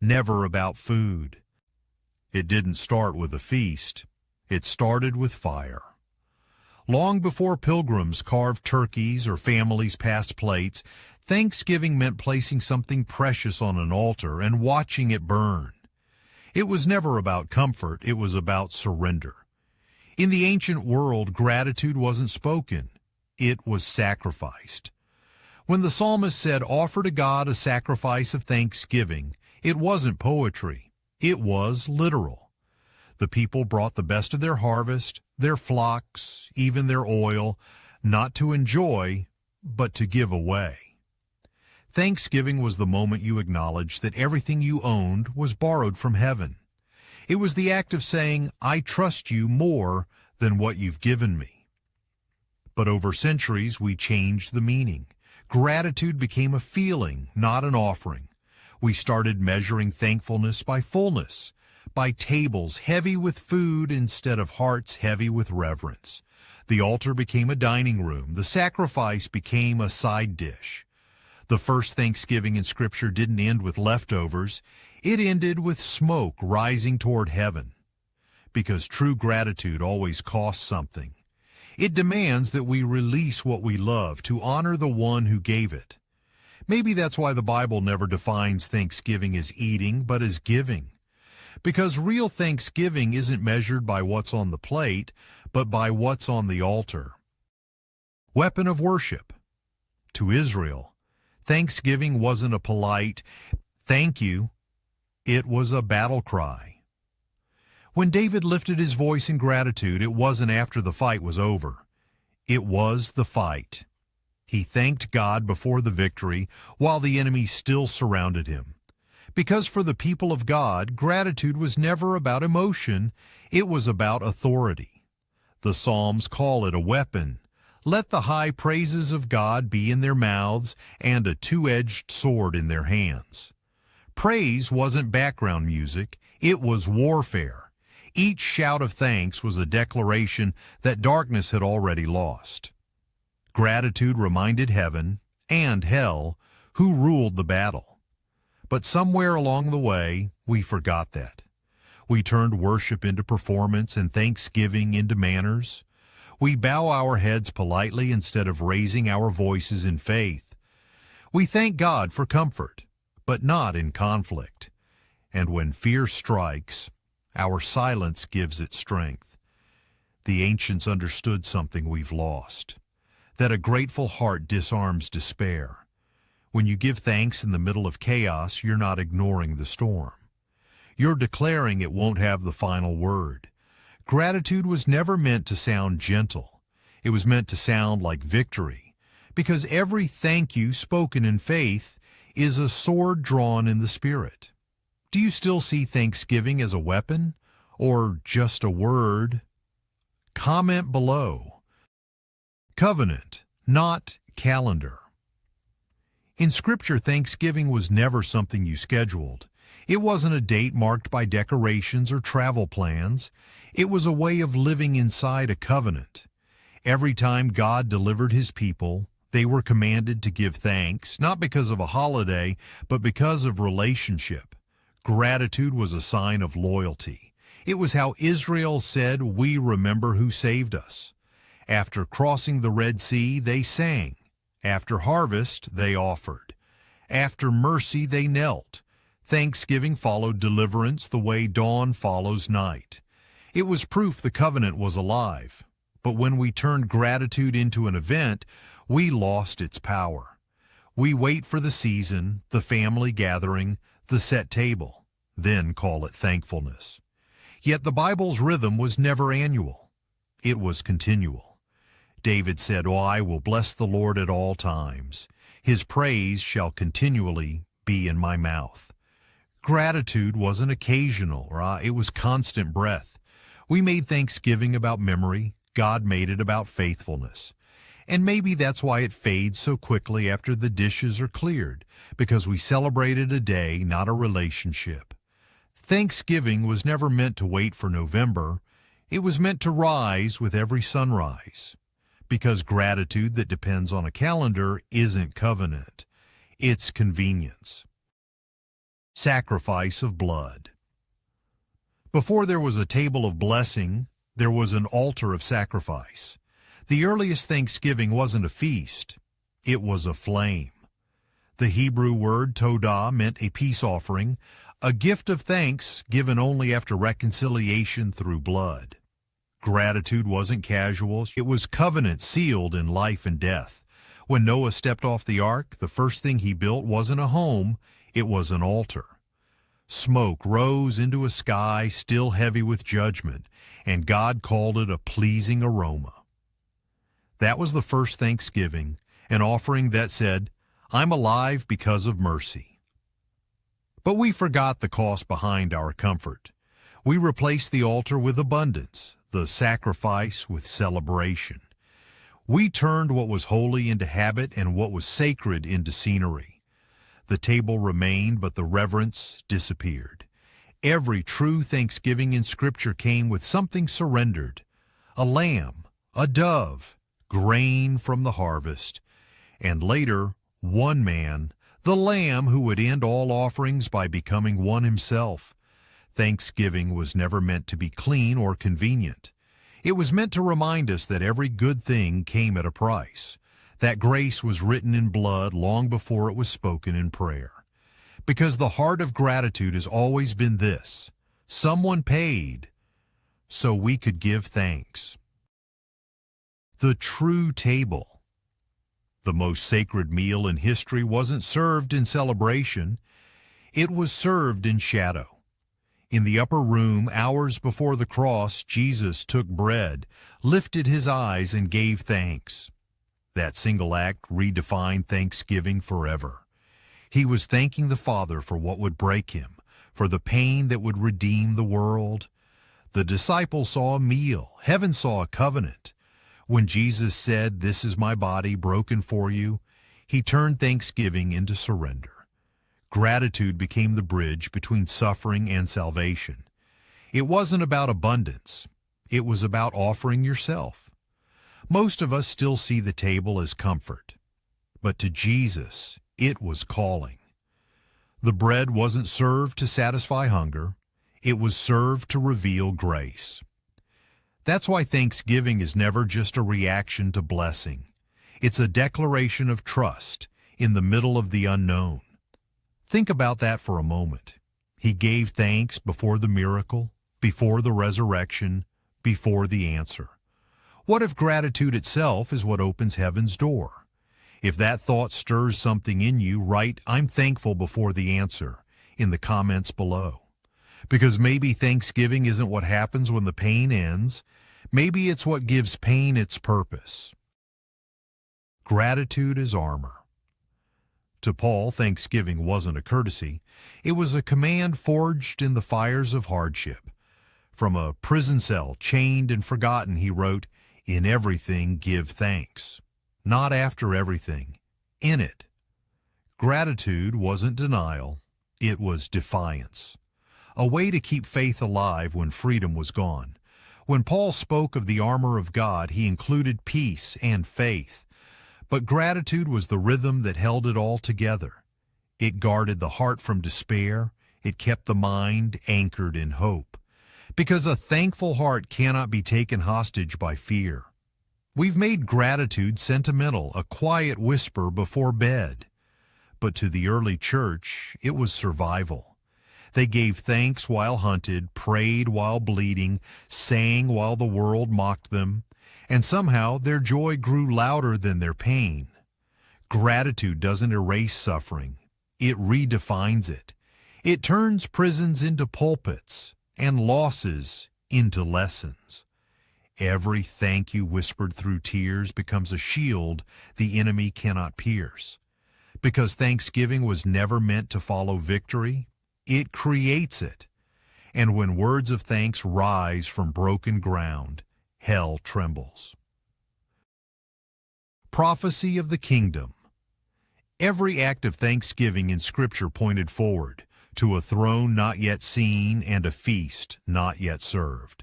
never about food. It didn't start with a feast. It started with fire. Long before pilgrims carved turkeys or families passed plates, Thanksgiving meant placing something precious on an altar and watching it burn. It was never about comfort, it was about surrender. In the ancient world, gratitude wasn't spoken, it was sacrificed. When the psalmist said, "Offer to God a sacrifice of thanksgiving," it wasn't poetry, it was literal. The people brought the best of their harvest, their flocks, even their oil, not to enjoy, but to give away. Thanksgiving was the moment you acknowledged that everything you owned was borrowed from heaven. It was the act of saying, "I trust you more than what you've given me." But over centuries, we changed the meaning. Gratitude became a feeling, not an offering. We started measuring thankfulness by fullness, by tables heavy with food instead of hearts heavy with reverence. The altar became a dining room. The sacrifice became a side dish. The first Thanksgiving in Scripture didn't end with leftovers. It ended with smoke rising toward heaven. Because true gratitude always costs something. It demands that we release what we love to honor the one who gave it. Maybe that's why the Bible never defines Thanksgiving as eating, but as giving. Because real thanksgiving isn't measured by what's on the plate, but by what's on the altar. Weapon of worship. To Israel, Thanksgiving wasn't a polite, "Thank you." It was a battle cry. When David lifted his voice in gratitude, it wasn't after the fight was over. It was the fight. He thanked God before the victory, while the enemy still surrounded him. Because for the people of God, gratitude was never about emotion, it was about authority. The Psalms call it a weapon. Let the high praises of God be in their mouths and a two-edged sword in their hands. Praise wasn't background music, it was warfare. Each shout of thanks was a declaration that darkness had already lost. Gratitude reminded heaven and hell who ruled the battle. But somewhere along the way, we forgot that. We turned worship into performance and thanksgiving into manners. We bow our heads politely instead of raising our voices in faith. We thank God for comfort, but not in conflict. And when fear strikes, our silence gives it strength. The ancients understood something we've lost, that a grateful heart disarms despair. When you give thanks in the middle of chaos, you're not ignoring the storm. You're declaring it won't have the final word. Gratitude was never meant to sound gentle. It was meant to sound like victory, because every thank you spoken in faith is a sword drawn in the Spirit. Do you still see Thanksgiving as a weapon, or just a word? Comment below. Covenant, not calendar. In Scripture, Thanksgiving was never something you scheduled. It wasn't a date marked by decorations or travel plans. It was a way of living inside a covenant. Every time God delivered His people, they were commanded to give thanks, not because of a holiday, but because of relationship. Gratitude was a sign of loyalty. It was how Israel said, "We remember who saved us." After crossing the Red Sea, they sang. After harvest, they offered. After mercy, they knelt. Thanksgiving followed deliverance the way dawn follows night. It was proof the covenant was alive. But when we turned gratitude into an event, we lost its power. We wait for the season, the family gathering, the set table, then call it thankfulness. Yet the Bible's rhythm was never annual. It was continual. David said, "Oh, I will bless the Lord at all times. His praise shall continually be in my mouth." Gratitude wasn't occasional, it was constant breath. We made Thanksgiving about memory. God made it about faithfulness. And maybe that's why it fades so quickly after the dishes are cleared, because we celebrated a day, not a relationship. Thanksgiving was never meant to wait for November. It was meant to rise with every sunrise. Because gratitude that depends on a calendar isn't covenant. It's convenience. sacrifice of blood. Before there was a table of blessing, there was an altar of sacrifice. The earliest Thanksgiving wasn't a feast, it was a flame. The Hebrew word todah meant a peace offering, a gift of thanks given only after reconciliation through blood. Gratitude wasn't casual, it was covenant sealed in life and death. When Noah stepped off the ark, the first thing he built wasn't a home, it was an altar. Smoke rose into a sky still heavy with judgment, and God called it a pleasing aroma. That was the first Thanksgiving, an offering that said, "I'm alive because of mercy." But we forgot the cost behind our comfort. We replaced the altar with abundance, the sacrifice with celebration. We turned what was holy into habit and what was sacred into scenery. The table remained, but the reverence disappeared. Every true Thanksgiving in Scripture came with something surrendered: a lamb, a dove, grain from the harvest, and later, one man, the Lamb who would end all offerings by becoming one himself. Thanksgiving was never meant to be clean or convenient. It was meant to remind us that every good thing came at a price, that grace was written in blood long before it was spoken in prayer. Because the heart of gratitude has always been this: someone paid so we could give thanks. The true table. The most sacred meal in history wasn't served in celebration, it was served in shadow. In the upper room, hours before the cross, Jesus took bread, lifted his eyes, and gave thanks. That single act redefined Thanksgiving forever. He was thanking the Father for what would break him, for the pain that would redeem the world. The disciples saw a meal, heaven saw a covenant. When Jesus said, "This is my body broken for you," he turned thanksgiving into surrender. Gratitude became the bridge between suffering and salvation. It wasn't about abundance. It was about offering yourself. Most of us still see the table as comfort, but to Jesus, it was calling. The bread wasn't served to satisfy hunger. It was served to reveal grace. That's why Thanksgiving is never just a reaction to blessing. It's a declaration of trust in the middle of the unknown. Think about that for a moment. He gave thanks before the miracle, before the resurrection, before the answer. What if gratitude itself is what opens heaven's door? If that thought stirs something in you, write, "I'm thankful" before the answer in the comments below. Because maybe Thanksgiving isn't what happens when the pain ends. Maybe it's what gives pain its purpose. Gratitude is armor. To Paul, Thanksgiving wasn't a courtesy. It was a command forged in the fires of hardship. From a prison cell, chained and forgotten, he wrote, "In everything give thanks." Not after everything, in it. Gratitude wasn't denial, it was defiance. A way to keep faith alive when freedom was gone. When Paul spoke of the armor of God, he included peace and faith. But gratitude was the rhythm that held it all together. It guarded the heart from despair. It kept the mind anchored in hope. Because a thankful heart cannot be taken hostage by fear. We've made gratitude sentimental, a quiet whisper before bed. But to the early church, it was survival. They gave thanks while hunted, prayed while bleeding, sang while the world mocked them. And somehow their joy grew louder than their pain. Gratitude doesn't erase suffering. It redefines it. It turns prisons into pulpits and losses into lessons. Every thank you whispered through tears becomes a shield the enemy cannot pierce. Because Thanksgiving was never meant to follow victory, it creates it. And when words of thanks rise from broken ground, hell trembles. Prophecy of the kingdom. Every act of thanksgiving in Scripture pointed forward to a throne not yet seen and a feast not yet served.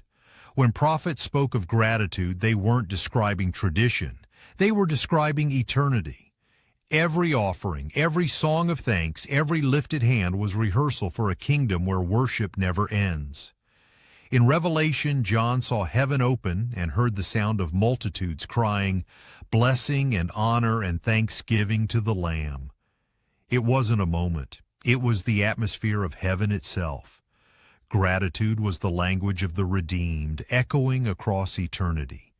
When prophets spoke of gratitude, they weren't describing tradition. They were describing eternity. Every offering, every song of thanks, every lifted hand was rehearsal for a kingdom where worship never ends. In Revelation, John saw heaven open and heard the sound of multitudes crying, "Blessing and honor and thanksgiving to the Lamb." It wasn't a moment. It was the atmosphere of heaven itself. Gratitude was the language of the redeemed, echoing across eternity.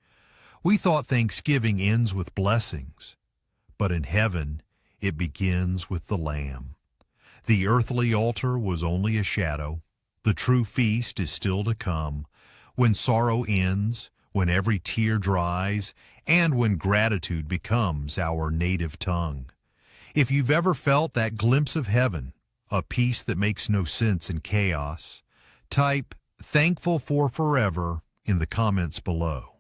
We thought Thanksgiving ends with blessings, but in heaven it begins with the Lamb. The earthly altar was only a shadow. The true feast is still to come, when sorrow ends, when every tear dries, and when gratitude becomes our native tongue. If you've ever felt that glimpse of heaven, a peace that makes no sense in chaos, type "thankful for forever" in the comments below.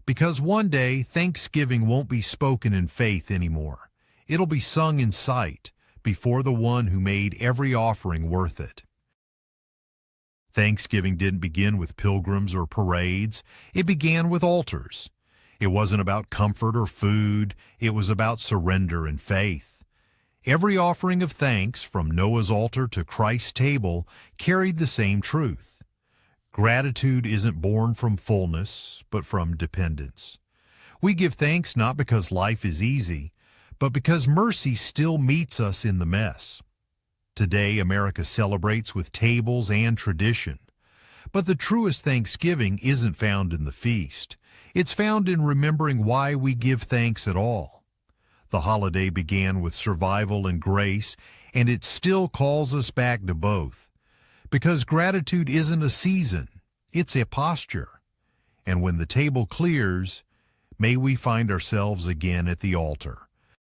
Because one day, thanksgiving won't be spoken in faith anymore. It'll be sung in sight before the one who made every offering worth it. Thanksgiving didn't begin with pilgrims or parades. It began with altars. It wasn't about comfort or food. It was about surrender and faith. Every offering of thanks, from Noah's altar to Christ's table, carried the same truth. Gratitude isn't born from fullness, but from dependence. We give thanks not because life is easy, but because mercy still meets us in the mess. Today, America celebrates with tables and tradition. But the truest thanksgiving isn't found in the feast. It's found in remembering why we give thanks at all. The holiday began with survival and grace, and it still calls us back to both. Because gratitude isn't a season, it's a posture. And when the table clears, may we find ourselves again at the altar,